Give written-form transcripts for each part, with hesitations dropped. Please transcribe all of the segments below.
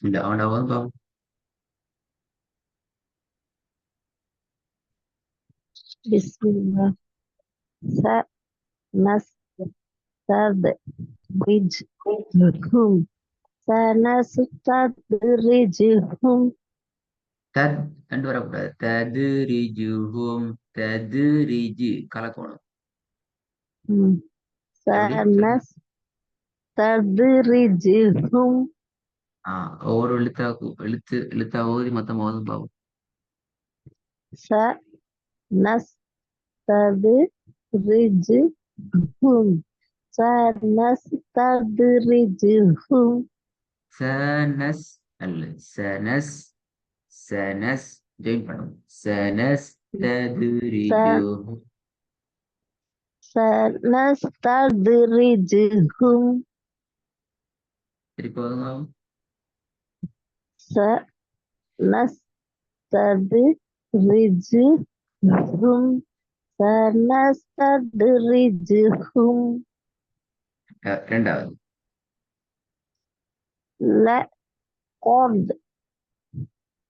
Bismillah, awal awal bang. Bismillah. Sanastadrijuhum. Sanastadrijuhum. Tad, ரெண்டு வரக்கூடாது. ததுரிஜுஹும் ததுரிஜு கலக்கணும். எப்படி சொல்லு? Sanastadrijuhum. ஒவ்வொரு எழுத்தா ஓதி மொத்தம் ஓதும் பாவம். Sanastadrijuhum. Sanastadrijuhum. சனஸ் அல்ல சனஸ் சனஸ் ஜெயின் பண்ணும். சனஸ் ததுரிஜுஹும். Sanastadrijuhum. திருப்பி ஓதுங்க பாவம். Sanastadrijuhum. Sanastadrijuhum. ரெண்டாவது. لقد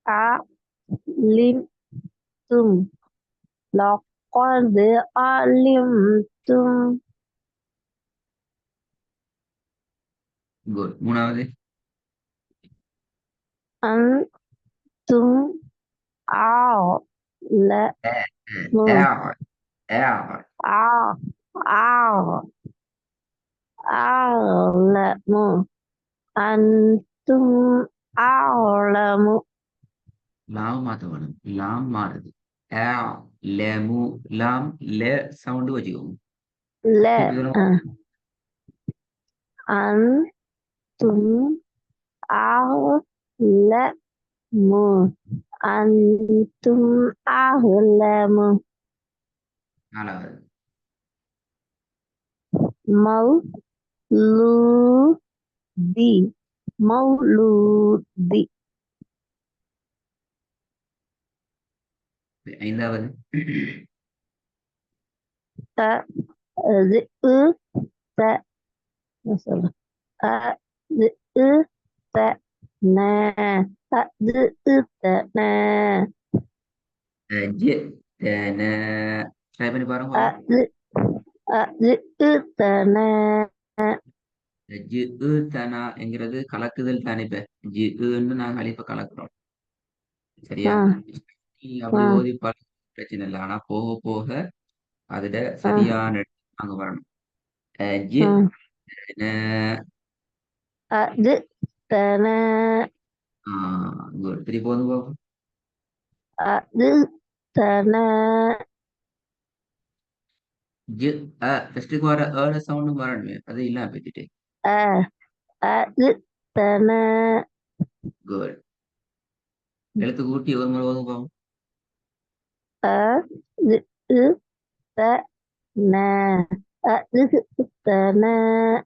علمتم. لقد علمتم. குட். மூணாவது. أنتم أعلم. ஏ, ஏ, ஏ, ஏ. أع- أعلم. أنتم أعلم. லாம் மாத்த வேணும். லாம் மாறுது. ஆ, லெமு, லாம், லே சவுண்டு வச்சுக்கோங்க. لا. திருப்பி சொல்லுங்க. أنتم أعلم. أنتم أعلم. நாலாவது. مولودي. مولودي. ஐந்தாவது. أذئب. مثلا أذئب. نا. أذئبنا. ஜ, தன. ட்ரை பண்ணி பாருங்க பாப்போம். أذئبنا. ஜ, தனா என்கிறது கலக்குதல் தானே. இப்ப ஜின்னு நாங்க அழிப்ப கலக்குறோம். சரியா? آه. நீ அப்படி آه. ஓதி பார்க்க பிரச்சனை இல்லை. ஆனா போக போக அதுல آه. சரியான இடத்துக்கு நாங்க வரணும். ஜ, آه. தன. أذئبنا. குட். திருப்பி வந்து பாப்போம். أذئبنا. ஜ, ஃபர்ஸ்ட்டுக்கு வர ஏழு சவுண்டும் வரணுமே. அது இல்லாம போயிட்டு. أذئبنا. குட். எழுத்து கூட்டி ஒரு முறை ஓதுங்க பாப்போம். أذئبنا. أذئبنا.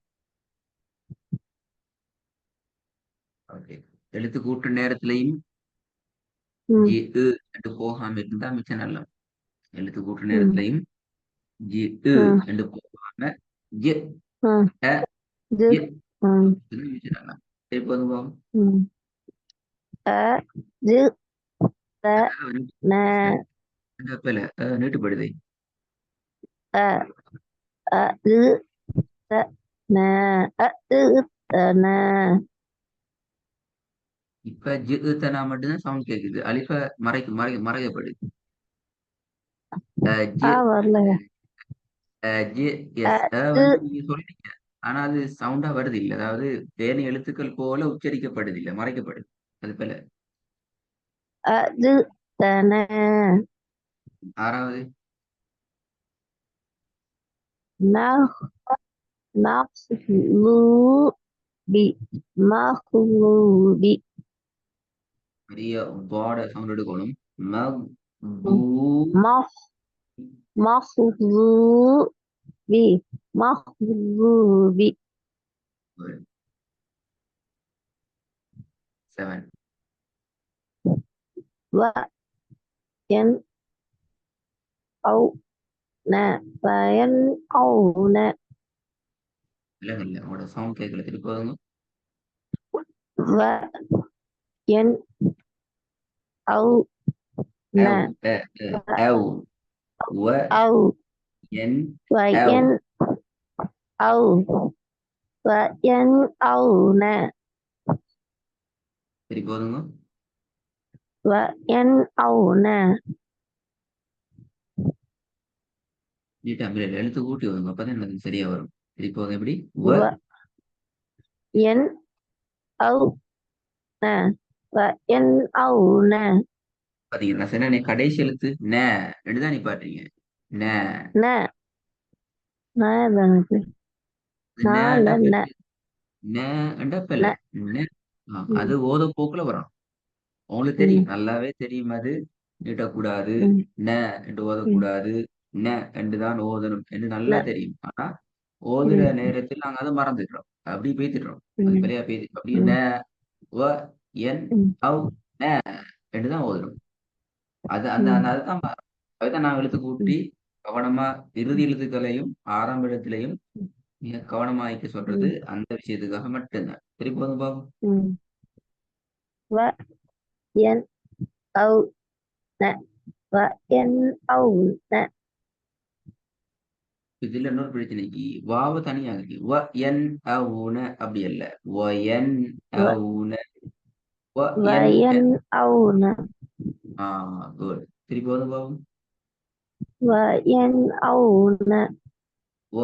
ஓகே. எழுத்து கூட்டு நேரத்திலையும் ம். ஜி என்று போகாம இருந்தா மிச்சம் நல்ல. எழுத்து கூட்டு ம். நேரத்திலையும் ஜி ம். என்று போகாம ஜி ம். அ இது. ஜி ம். மிச்சம் நல்ல. திருப்பி வந்து போகும். ம். أذئبنا. நீட்டுப்படுது. أذئبنا. أذئبنا. இப்ப ஜி தனா மட்டும்தான் சவுண்ட் கேக்குது. அலிஃப மறைக்கப்படுது. ஜி வரல. ஜி எஸ் வந்து நீங்க சொல்றீங்க. ஆனா அது சவுண்டா வருது இல்ல. அதாவது வேலை எழுத்துக்கள் போல உச்சரிக்கப்படுது இல்ல, மறைக்கப்படுது. அது போல. أذئبنا. ஆறாவது. مخلوق. مخلوق. பெரிய பாட சவுண்ட் எடுக்கணும். மக் பூ مخ مخلوق. مخلوق. 7. وينأون. وينأون. இல்லைங்க இல்ல. உங்களோட சவுண்ட் கேட்கல. திருப்பி வருங்க. என் அவு ந அவ் அவ் வ அவு என் வ அவ் என் அவு வ என் அவு ந சரி போதுங்க. வ என் அவு ந நீட்டா எழுத்து கூட்டி வருங்க, அப்பதான் எனக்கு சரியா வரும். சரி போதும். எப்படி வ வ என் அவு ந வ என் அவு ந பாத்தீங்கன்னா நான் சொன்ன கடைசி எழுத்து ந ரெண்டுதான் நிப்பாட்டுறீங்க. ந ந ந எனக்கு நேண்டா நால ந நேண்டா பெல ந நெ. அது ம் ஓத போக்குல வரும். உங்களுக்கு ம் தெரியும், நல்லாவே தெரியும். அது நீட்டக்கூடாது, ம் ந என்று ம் ஓதக்கூடாது, ந என்றுதான் ஓதணும் என்று நல்லா ந தெரியும். ஆனா ஓதுற ம் நேரத்தில் நாங்க அதை மறந்துடுறோம், அப்படி பேசிடுறோம். அது ம் பெரிய பேசி அப்படியே ந ம் வ என் ம் அவ் ந என்றுதான் ஓதணும். அது அந்த அந்த ம் அதுதான் அதுதான் நான் எழுத்து ம் கூட்டி கவனமா இறுதி எழுத்துக்களையும் ஆரம்ப எழுத்துலையும் மிக கவனமா வைக்க சொல்றது ம் அந்த விஷயத்துக்காக மட்டும்தான். சரி போதும் பாபு. ம் வ என் அவு ந வ என் அவு ந இதுல இன்னொரு பிரச்சனைக்கு வாவ தனியா இருக்கு. வ என் அவுன அப்படி அல்ல. வ என் வ அவுன வ வ என் என் அவு ந குட். சரி போதும் பாபு. வ என் அவு ந வ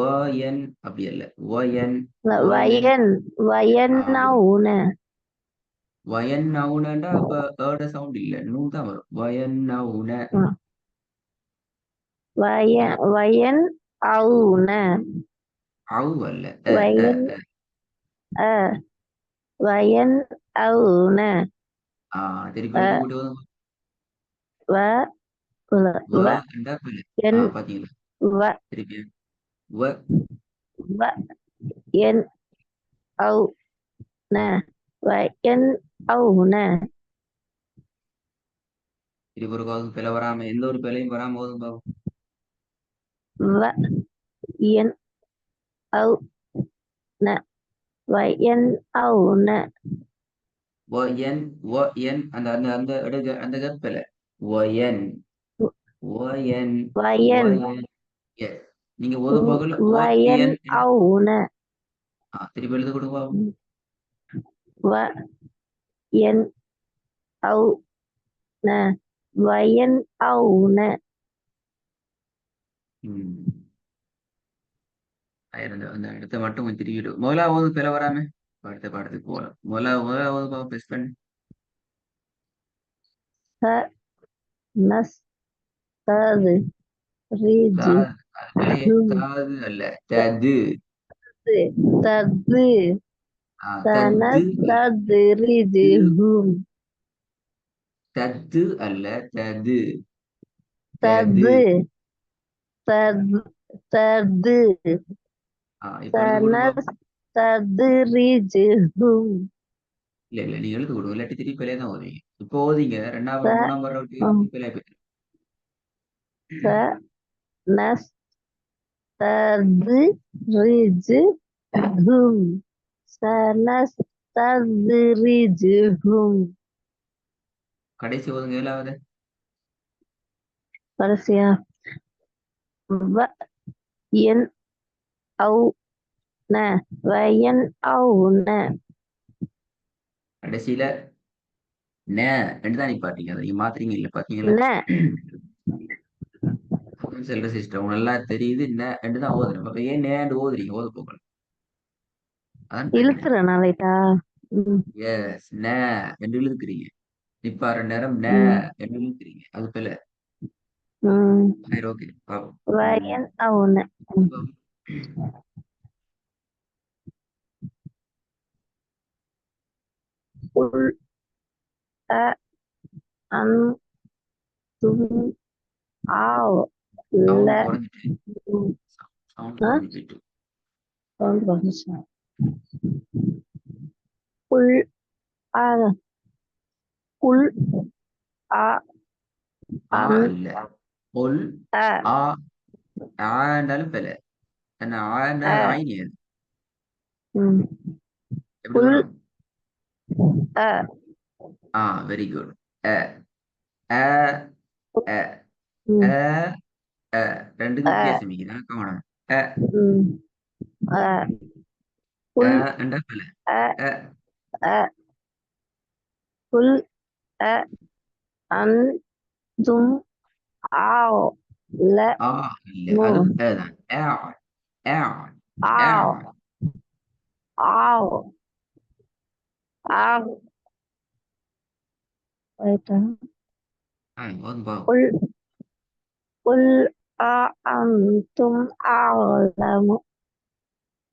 என் அப்படி அல்ல. வ என் வ என் வ என் குட். அவு ந வயன் நவுனண்டா அப்ப ஏட சவுண்ட் இல்ல, நூ தான் வரும். வயன் நவுன வ என் அவு ந அவு அல்ல. வ என் அ வ என் அவு ந திருப்பி எழுத்து அ கூட்டி வரும். வ வ வ என்றா பிள்ளை. என் பாத்தீங்களா? வ திருப்பி வ வ என் அவு ந வ என் அவு ந திருப்பி ஒரு காலம் பிழை வராம, எந்த ஒரு பிழையும் வராம போதும் பாபு. வ என் அவு ந வ என் அவு ந வ என் வ என் அந்த அந்த அந்த அந்த கற்பில வ என் வ என் வ வ என் என் எஸ். நீங்க ஓத போகல வ வ என் என் என்று அவு ந திருப்பி எழுத கொடுங்க பாபு. வ என் அவு ந வ என் அவு ந ம். அந்த இடத்த மட்டும் கொஞ்சம் திருப்பிட்டு முதலாவது பிழை வராம அடுத்த பாடத்துக்கு போகலாம். முதலாவது பாபு பெஸ்ட் பண்ணு. ச நஸ் தது ரிஜு தாது அது பிழையே. ஹும் தாது அல்ல, தது. தது தத்து சனஸ் அல்ல, தது ரிஜு து. ஹும் தத்து அல்ல, தது. தது. தது தது தது இப்ப எழுத்து கொடுங்க பாபு. சனஸ் தது ரிஜு ஹும் இல்ல இல்ல, நீங்க எழுத்து கொடுங்க, இல்லாட்டி திருப்பி பிழையே தான் ஓதுவீங்க. இப்போ ஓதிங்க, ச ரெண்டாவது மூணாம் வர பிழையா போயிட்டு. நஸ் தது ரிஜு ஹும் சனஸ் தது ரிஜு ஹும் கடைசி ஓதுங்க ஏழாவது. கடைசியா வ என் அவு ந வ என் அவு ந கடைசியில ந ரெண்டு தான் நிப்பாட்டீங்க, அதை நீங்க மாத்துறீங்க இல்ல, பாத்தீங்களா? ந செல்ற சிஸ்டம் நல்லா தெரியுது. ந ரெண்டு தான் ஓதுறேன், அப்ப ஏன் நேண்டு ஓதுறீங்க? ஓத போகல, அதான் பிரச்சனை. இழுத்துறேன் லைட்டா ம் எஸ், ந ரெண்டு இழுக்கிறீங்க. நிப்பாற நேரம் ந ம் ரெண்டு இழுக்கிறீங்க, அது பிள்ளை. ம் சரி ஓகே பாப்போம். வ ம். என் அவு ந பாப்போம். உள் அ அன் தும் ஆவ் ல சவுண்ட் குறைஞ்சிட்டு, ம் சவுண்ட் ஆ குறைஞ்சு போயிட்டு. சவுண்ட் வந்துச்சா உள் ஆ உள் ஆ அன் இல்ல, ஒல் அ ஆ ஆண்டாலும் பிள்ளை. என்ன ஆண்டா அ ஆயினி அது ம் எப்படி உள் வரும்? A very good. அ அ அ அ ம் அ ரெண்டுக்கு அ வித்தியாசம் இருக்குது. கவனம். அ ம் அ அ புல் என்ற பில. அ அ அ புல் அ அன் தும் ஆவ் ல ஆ இல்ல. மு அதுவும் தான். ஆ ஆ ஆவ் ஆவ் ஆவ் ரைட்டா போதும் போ. புல் புல் அ அன் தும் ஆவ்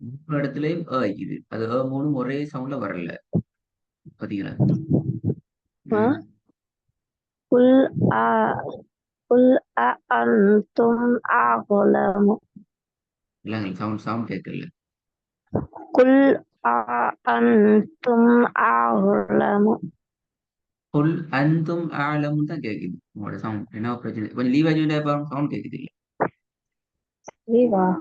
மூணு இடத்துலயும் இருக்குது. அது மூணும் ஒரே சவுண்ட்ல வரல. பாத்தீங்களா? அ ம். புல் அ புல் அ அன் தும் ஆவ் இல்லைங்க, சவுண்ட் சவுண்ட் கேட்கல. قل أأنتم أعلم புல் அந்தும் ஆழமும் தான் கேக்குது. உங்களோட சவுண்ட் என்ன பிரச்சனை? கொஞ்சம் லீவ் ஆகிட்டு சவுண்ட் கேக்குது இல்ல. விவா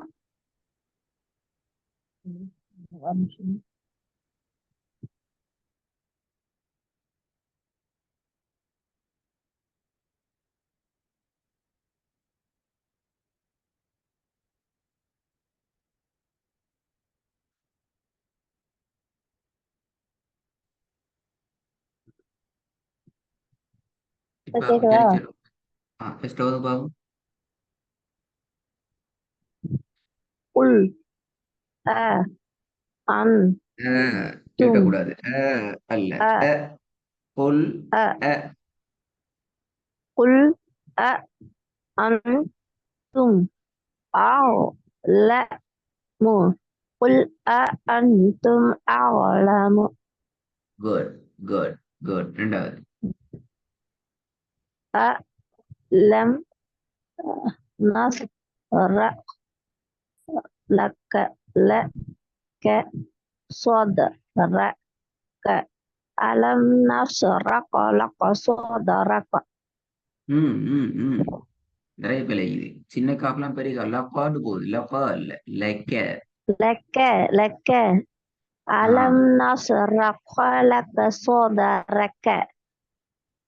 இப்ப கேக்குதா சரி சரி. ஃபர்ஸ்ட் வந்து பாருங்க. قل أأنتم கேட்கக்கூடாது. அல்ல. أ அ புல் أ அ قل أأنتم أعلم قل أأنتم أعلم குட் குட் குட். ரெண்டாவது. ألم نشرح لك صدرك ألم نشرح لك صدرك ம் ம் ம் நிறைய பிழை இது. சின்ன காப்பெல்லாம் பெரிய கா லப்பாண்டு போகுது. லப்பா இல்ல. லெக்க. لك ஆ ألم نشرح لك صدرك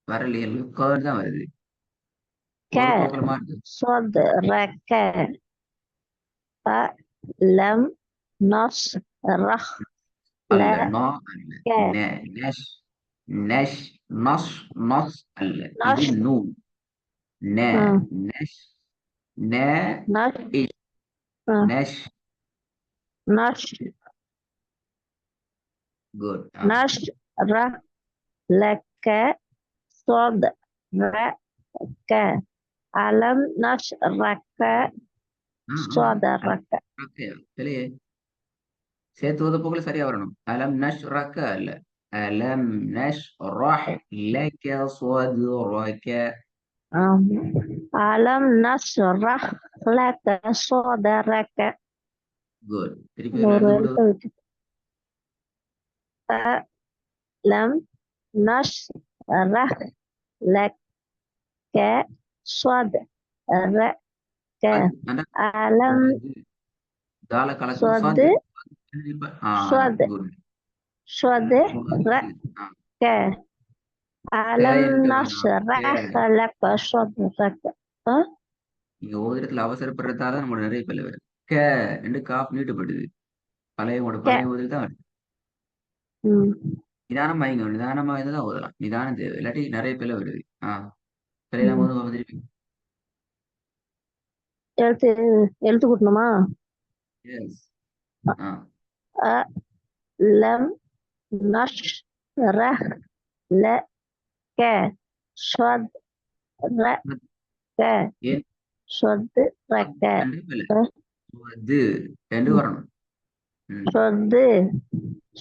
வரலையே. லுக்காடு தான் வருது. ஒரு ك கோக்கலமா இருக்கு. صدرك ألم نشرح அல்ல. لك நா அல்ல. நெ நெஷ் நெஷ் நஷ் நஸ் அல்ல. இது نش நூன். நெ நெஷ் நெ نش இஷ் நெஷ். نش குட். نشرح لك صدرك ألم نشرح صدرك ஓகே. இல்லையே. சேர்த்து வந்த போக்குல சரியா வரணும். அலம் நஷ் ரக்க அல்ல. அலம் நஷ் ரஹ் லக்க صدرك. ألم نشرح لك صدرك குட். திருப்பி அதுல இருந்து கொண்டு ألم نشرح لك صدرك அந்த ألم தால கலக்கும் صد சாது. صد குட். صدرك ஆ ألم இருக்க வேணாம். نشرح لك صدرك நீங்க ஓதுறதுல அவசரப்படுறதால நம்மளோட நிறைய பேர் வருது. க ரெண்டு காப் நீட்டப்படுது. பழைய ஓதில் தான் வருது. ம். நிதானமா இங்க நிதானமா தான் ஓதலாம். நிதானம் தேவை. இல்லாட்டி நிறைய பேர் வருது. பிழையெல்லாம் ம். போது திருப்பி. எழுத்து எழுத்து கூட்டணுமா எஸ். ألم نشرح لك صدرك ஏன் صدرك ரெண்டு பேர் இது ரெண்டு வரணும். ம்.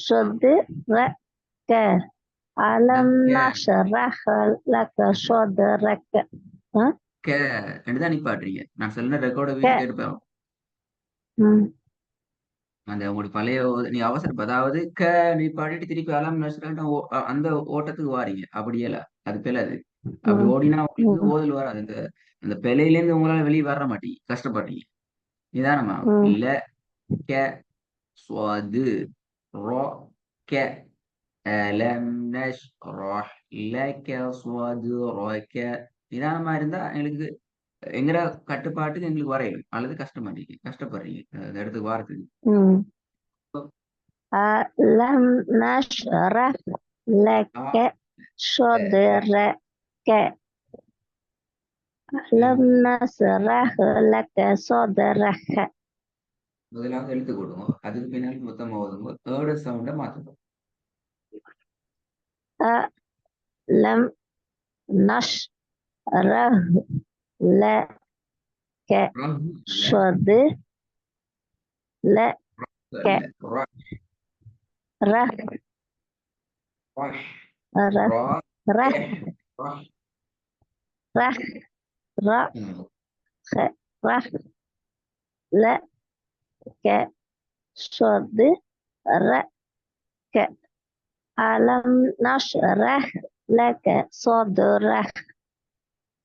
صدرك ألم نشرح لك صدرك க ரெண்டு தான் நிப்பாட்டுறீங்க. நான் சொல்ல ரெக்கார்டை க வீட்டு கேட்டுப்பேன். ம். அந்த உங்களுக்கு பழைய நீ அவசரம் அதாவது நீ பாடிட்டு திருப்பி அலாம் நடிச்சுட்டு அந்த ஓட்டத்துக்கு வாரீங்க. அப்படியே இல்ல. அது பிழை. அப்படி ம். ஓடினா உங்களுக்கு ம். ஓதல் வராது. அந்த அந்த பிழையிலேருந்து உங்களால வெளியே வர மாட்டீங்க. கஷ்டப்படுறீங்க. நிதானமா. ம். ல கே ஸ்வாது ரோ கே அலம் நஷ்ரஹ் லக ஸத்ரக. நிதானமா இருந்தா எங்களுக்கு எங்கட கட்டுப்பாட்டுக்கு எங்களுக்கு வரையும் அல்லது கஷ்டப்படுறீங்க அந்த இடத்துக்கு வாரத்துக்கு. ம். ألم نشرح لك صدرك ألم نشرح لك صدرك முதலாவது எழுத்து கொடுங்க, அதுக்கு பின்னாடி மொத்தமா ஓதுங்க, தேர்ட் சவுண்ட மாத்துங்க. ألم نشرح لك صدرك رح رح رح رح رح رح لك صدرك ألم نشرح لك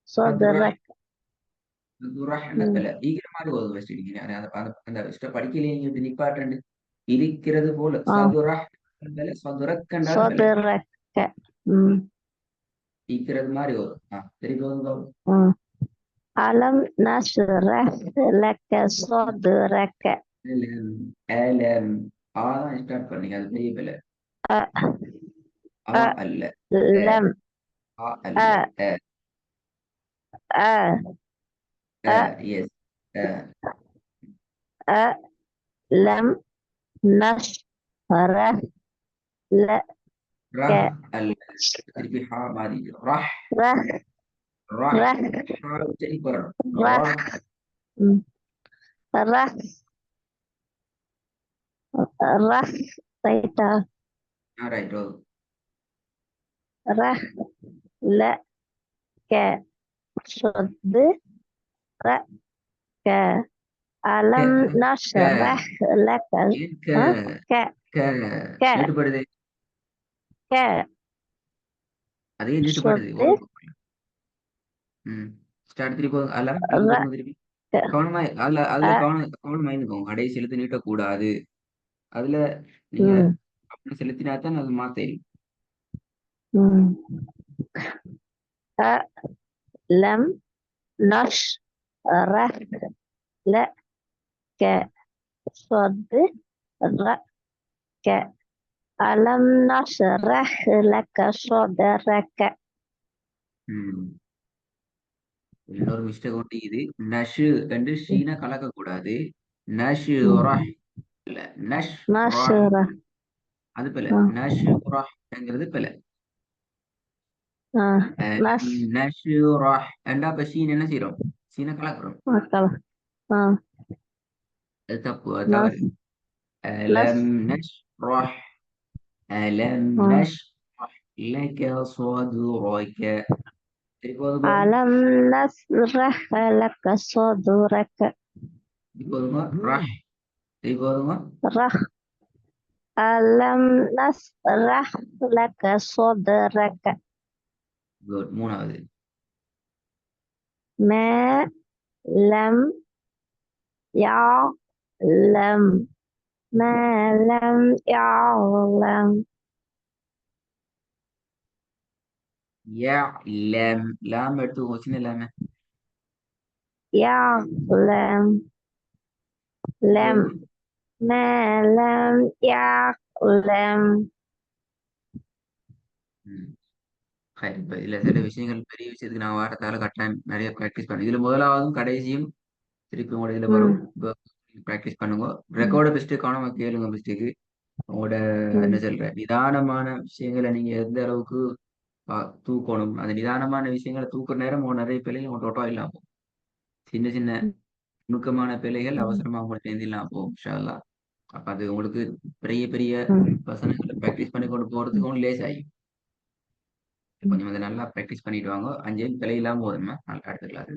صدرك மாதிரி ஓதுங்க வச்சிருக்கீங்க. அந்த ஸ்டெப் படிக்கலையே நீங்க இப்படி நிப்பாட்டு இருக்கிறது போல இருக்கிறது மாதிரி வரும். திருப்பி வந்து ألم نشرح لك صدرك ஆதான் ஸ்டார்ட் பண்ணீங்க, அது பெரிய பிள்ளை. அல்ல لم எஸ் لم نشرح لك திருப்பி ஹா மாதிரி ரஹ் رح ரஹ் رح சரி போறோம். رح رح رح ரைட்டா ரைட் رح لك صدرك ألم نشرح لك நீட்டுப்படுது, அதே நீட்டுப்படுது. ஸ்டார்ட் திருப்பி அலம் திருப்பி கவனமா அதுல கவனமா இருந்துக்கோங்க. கடைசி எழுத்து நீட்டக்கூடாது. அதுல நீங்க அப்படி செலுத்தினாத்தான் அது மாத்தேன். لم نشرح لك صدرك ألم نشرح لك صدرك. இன்னொரு மிஸ்டேக் ஒட்டி இது நஷு என்று ஷீனா கலக்க கூடாது. நஷு இல்ல நஷ் அது பிள்ளை. நஷு ங்கிறது பிள்ளை. நஷு என்றா இப்ப ஷீன் என்ன செய்யறோம், சீனா கலக்குறோம். அது தப்பு, அது தவறு. அலம் நஷ்ரஹ் அலம் நஷ்ரஹ் லக ஸத்ரக. ألم نشرح لك صدرك رح رح ألم نشرح لك صدرك. குட். மூணாவது ما لم يعلم ما لم يعلم يعلم லாம் எடுத்துக்கோ, சின்ன லாம يعلم لم ما لم يعلم. இப்ப இதுல சில விஷயங்கள், பெரிய விஷயத்துக்கு நான் வாரத்தால கட்டாயம் நிறைய ப்ராக்டிஸ் பண்ணுங்க. இதுல முதலாவதும் கடைசியும் திருப்பி உங்களோட இதுல வரும். ப்ராக்டிஸ் பண்ணுங்க. ரெக்கார்ட மிஸ்டேக் காணாம கேளுங்க. மிஸ்டேக் உங்களோட என்ன சொல்ற நிதானமான விஷயங்களை நீங்க எந்த அளவுக்கு தூக்கணும். அந்த நிதானமான விஷயங்களை தூக்குற நேரம் நிறைய பிள்ளைகள் உங்க டோட்டா இல்லாம போகும். சின்ன சின்ன நுணுக்கமான பிள்ளைகள் அவசரமா உங்களுக்கு எழுந்திடலாம் போகும். இன்ஷா அல்லாஹ். அப்ப அது உங்களுக்கு பெரிய பெரிய வசனங்களை ப்ராக்டிஸ் பண்ணி கொண்டு போறதுக்கு ஒன்றும் லேஸ் ஆகி கொஞ்சம் அதை நல்லா ப்ராக்டிஸ் பண்ணிட்டு வாங்க. 5 பிழை இல்லாம போதுமா நல்லா எடுத்துக்கலாம்.